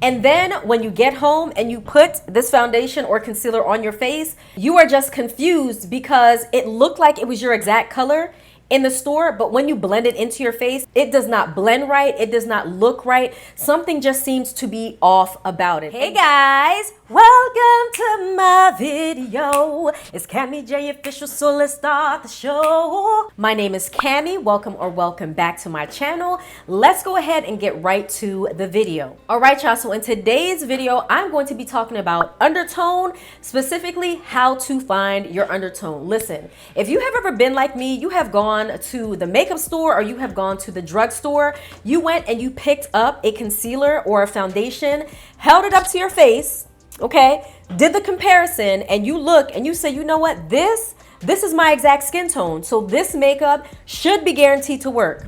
And then when you get home and you put this foundation or concealer on your face, you are just confused because it looked like it was your exact color in the store, but when you blend it into your face, it does not blend right. It does not look right. Something just seems to be off about it. Hey guys, welcome to my video. It's CammyJOfficial, so let's start the show. My name is Cammy. Welcome back to my channel. Let's go ahead and get right to the video. All right, y'all, so in today's video, I'm going to be talking about undertone, specifically how to find your undertone. Listen, if you have ever been like me, you have gone to the makeup store or you have gone to the drugstore, you went and you picked up a concealer or a foundation, held it up to your face, okay, did the comparison, and you look and you say, you know what, this is my exact skin tone, so this makeup should be guaranteed to work.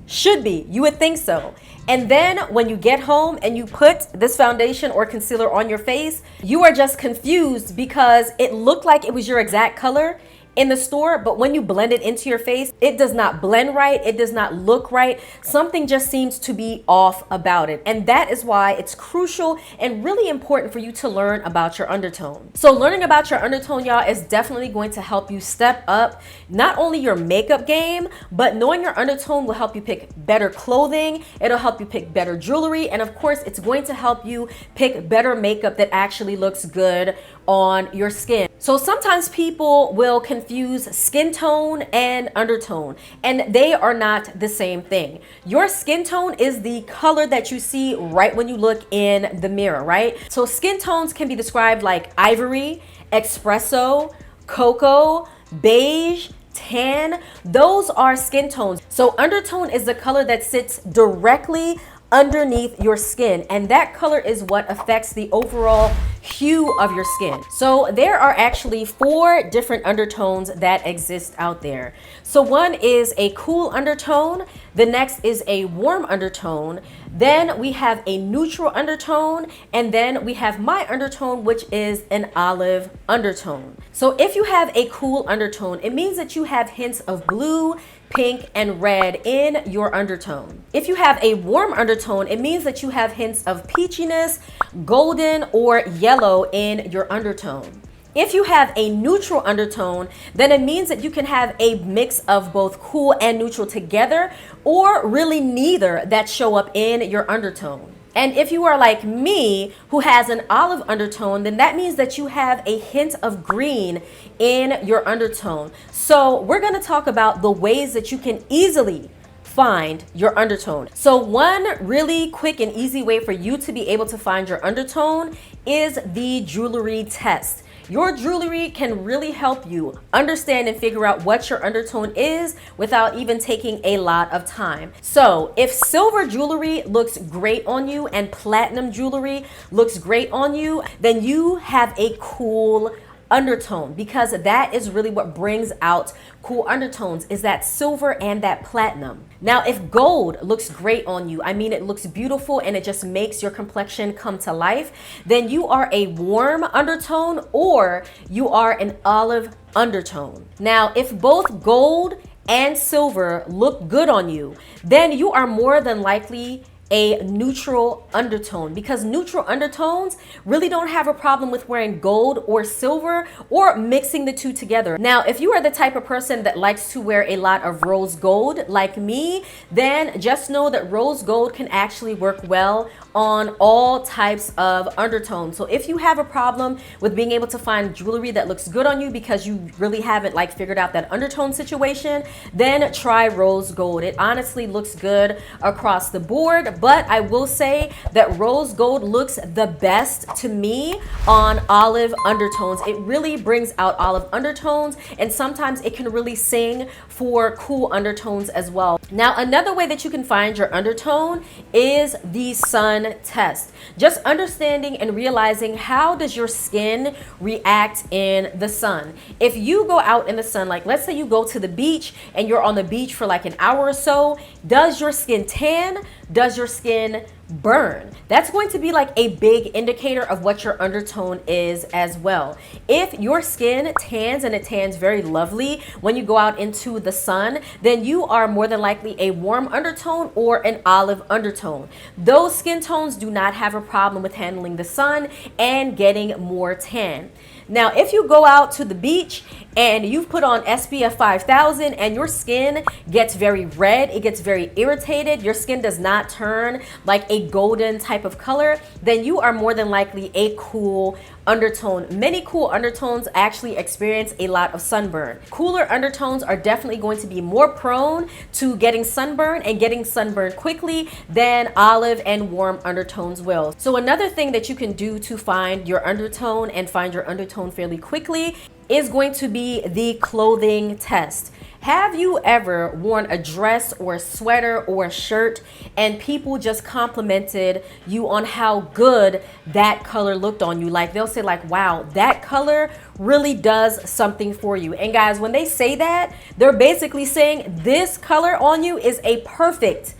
Should be, you would think so. And then when you get home and you put this foundation or concealer on your face, you are just confused because it looked like it was your exact color in the store, but when you blend it into your face, it does not blend right. It does not look right. Something just seems to be off about it. And that is why it's crucial and really important for you to learn about your undertone. So learning about your undertone, y'all, is definitely going to help you step up not only your makeup game, but knowing your undertone will help you pick better clothing. It'll help you pick better jewelry. And of course, it's going to help you pick better makeup that actually looks good on your skin. So sometimes people will confuse skin tone and undertone, and they are not the same thing. Your skin tone is the color that you see right when you look in the mirror, right? So skin tones can be described like ivory, espresso, cocoa, beige, tan. Those are skin tones. So undertone is the color that sits directly underneath your skin, and that color is what affects the overall hue of your skin. So there are actually 4 different undertones that exist out there. So one is a cool undertone, the next is a warm undertone, then we have a neutral undertone, and then we have my undertone, which is an olive undertone. So if you have a cool undertone, it means that you have hints of blue, pink, and red in your undertone. If you have a warm undertone, it means that you have hints of peachiness, golden, or yellow in your undertone. If you have a neutral undertone, then it means that you can have a mix of both cool and neutral together, or really neither that show up in your undertone. And if you are like me, who has an olive undertone, then that means that you have a hint of green in your undertone. So we're going to talk about the ways that you can easily find your undertone. So one really quick and easy way for you to be able to find your undertone is the jewelry test. Your jewelry can really help you understand and figure out what your undertone is without even taking a lot of time. So if silver jewelry looks great on you and platinum jewelry looks great on you, then you have a cool undertone, because that is really what brings out cool undertones, is that silver and that platinum. Now, if gold looks great on you, I mean, it looks beautiful and it just makes your complexion come to life, then you are a warm undertone or you are an olive undertone. Now, if both gold and silver look good on you, then you are more than likely a neutral undertone, because neutral undertones really don't have a problem with wearing gold or silver or mixing the two together. Now, if you are the type of person that likes to wear a lot of rose gold like me, then just know that rose gold can actually work well on all types of undertones. So if you have a problem with being able to find jewelry that looks good on you because you really haven't figured out that undertone situation, then try rose gold. It honestly looks good across the board, but I will say that rose gold looks the best to me on olive undertones. It really brings out olive undertones, and sometimes it can really sing for cool undertones as well. Now, another way that you can find your undertone is the sun test. Just understanding and realizing, how does your skin react in the sun? If you go out in the sun, let's say you go to the beach and you're on the beach for an hour or so, does your skin tan? Does your skin burn. That's going to be like a big indicator of what your undertone is as well. If your skin tans and it tans very lovely when you go out into the sun, then you are more than likely a warm undertone or an olive undertone. Those skin tones do not have a problem with handling the sun and getting more tan. Now, if you go out to the beach and you've put on SPF 5000 and your skin gets very red, it gets very irritated, your skin does not turn like a golden type of color, then you are more than likely a cool undertone. Many cool undertones actually experience a lot of sunburn. Cooler undertones are definitely going to be more prone to getting sunburn and getting sunburn quickly than olive and warm undertones will. So another thing that you can do to find your undertone and find your undertone fairly quickly is going to be the clothing test. Have you ever worn a dress or a sweater or a shirt and people just complimented you on how good that color looked on you? Like, they'll say like, wow, that color really does something for you. And guys, when they say that, they're basically saying this color on you is a perfect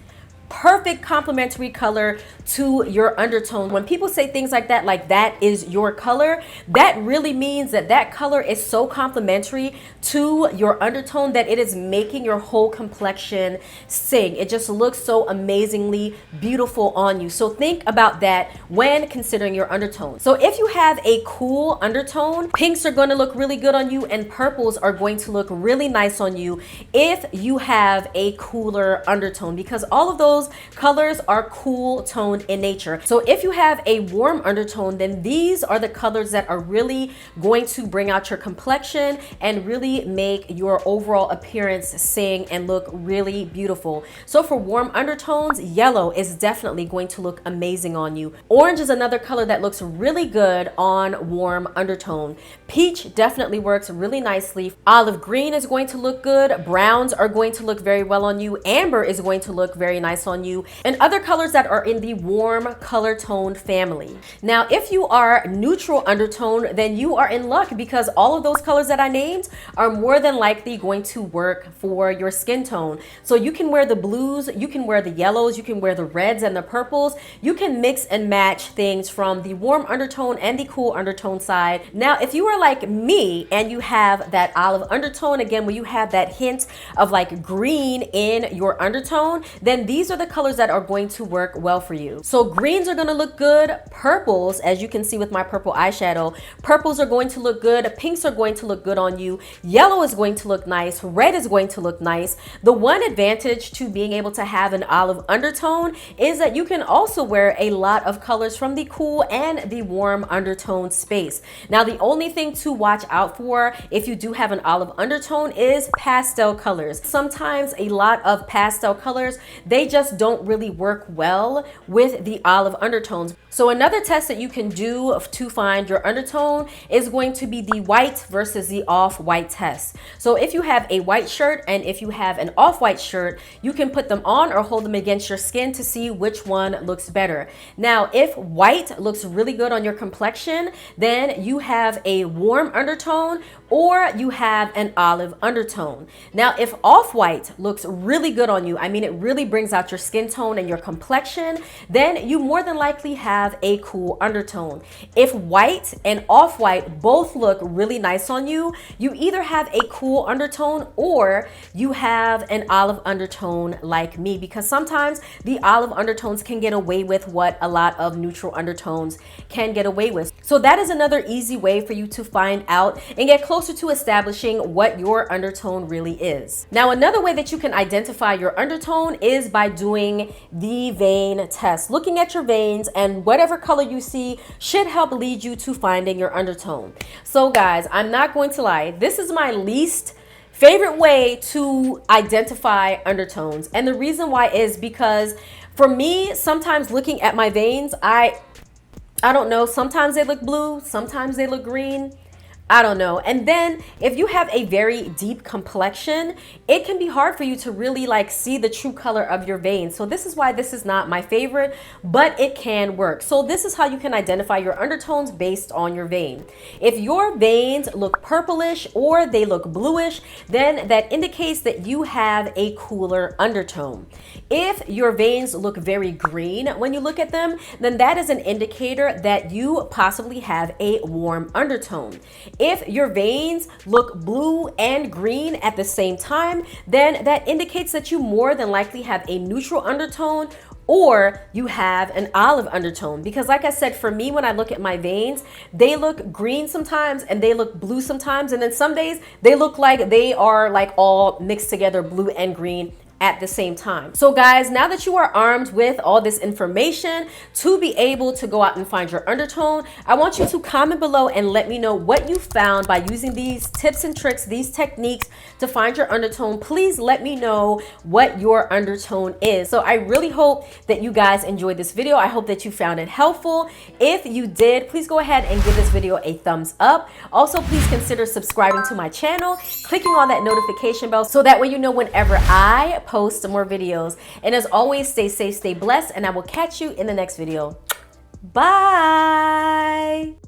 complementary color to your undertone. When people say things like that is your color, that really means that that color is so complementary to your undertone that it is making your whole complexion sing. It just looks so amazingly beautiful on you. So think about that when considering your undertone. So if you have a cool undertone, pinks are going to look really good on you and purples are going to look really nice on you if you have a cooler undertone, because all of those colors are cool toned in nature. So if you have a warm undertone, then these are the colors that are really going to bring out your complexion and really make your overall appearance sing and look really beautiful. So for warm undertones, yellow is definitely going to look amazing on you. Orange is another color that looks really good on warm undertone. Peach definitely works really nicely. Olive green is going to look good. Browns are going to look very well on you. Amber is going to look very nice on you, and other colors that are in the warm color tone family. Now, if you are neutral undertone, then you are in luck because all of those colors that I named are more than likely going to work for your skin tone. So you can wear the blues, you can wear the yellows, you can wear the reds and the purples. You can mix and match things from the warm undertone and the cool undertone side. Now, if you are like me and you have that olive undertone, again, where you have that hint of like green in your undertone, then these are the colors that are going to work well for you. So greens are going to look good. Purples, as you can see with my purple eyeshadow, purples are going to look good. Pinks are going to look good on you. Yellow is going to look nice. Red is going to look nice. The one advantage to being able to have an olive undertone is that you can also wear a lot of colors from the cool and the warm undertone space. Now, the only thing to watch out for if you do have an olive undertone is pastel colors. Sometimes a lot of pastel colors, they just don't really work well with the olive undertones. So another test that you can do to find your undertone is going to be the white versus the off-white test. So if you have a white shirt and if you have an off-white shirt, you can put them on or hold them against your skin to see which one looks better. Now, if white looks really good on your complexion, then you have a warm undertone or you have an olive undertone. Now, if off-white looks really good on you, I mean, it really brings out your skin tone and your complexion, then you more than likely have a cool undertone. If white and off-white both look really nice on you, you either have a cool undertone or you have an olive undertone like me, because sometimes the olive undertones can get away with what a lot of neutral undertones can get away with. So that is another easy way for you to find out and get closer to establishing what your undertone really is. Now, another way that you can identify your undertone is by doing the vein test. Looking at your veins and whatever color you see should help lead you to finding your undertone. So guys, I'm not going to lie, this is my least favorite way to identify undertones. And the reason why is because for me, sometimes looking at my veins, I don't know, sometimes they look blue, sometimes they look green. I don't know. And then if you have a very deep complexion, it can be hard for you to really like see the true color of your veins. So this is why this is not my favorite, but it can work. So this is how you can identify your undertones based on your vein. If your veins look purplish or they look bluish, then that indicates that you have a cooler undertone. If your veins look very green when you look at them, then that is an indicator that you possibly have a warm undertone. If your veins look blue and green at the same time, then that indicates that you more than likely have a neutral undertone or you have an olive undertone. Because like I said, for me, when I look at my veins, they look green sometimes and they look blue sometimes. And then some days they look like they are like all mixed together, blue and green at the same time. So guys, now that you are armed with all this information to be able to go out and find your undertone, I want you to comment below and let me know what you found by using these tips and tricks, these techniques to find your undertone. Please let me know what your undertone is. So I really hope that you guys enjoyed this video. I hope that you found it helpful. If you did, please go ahead and give this video a thumbs up. Also, please consider subscribing to my channel, clicking on that notification bell so that way you know whenever I post more videos. And as always, stay safe, stay blessed, and I will catch you in the next video. Bye.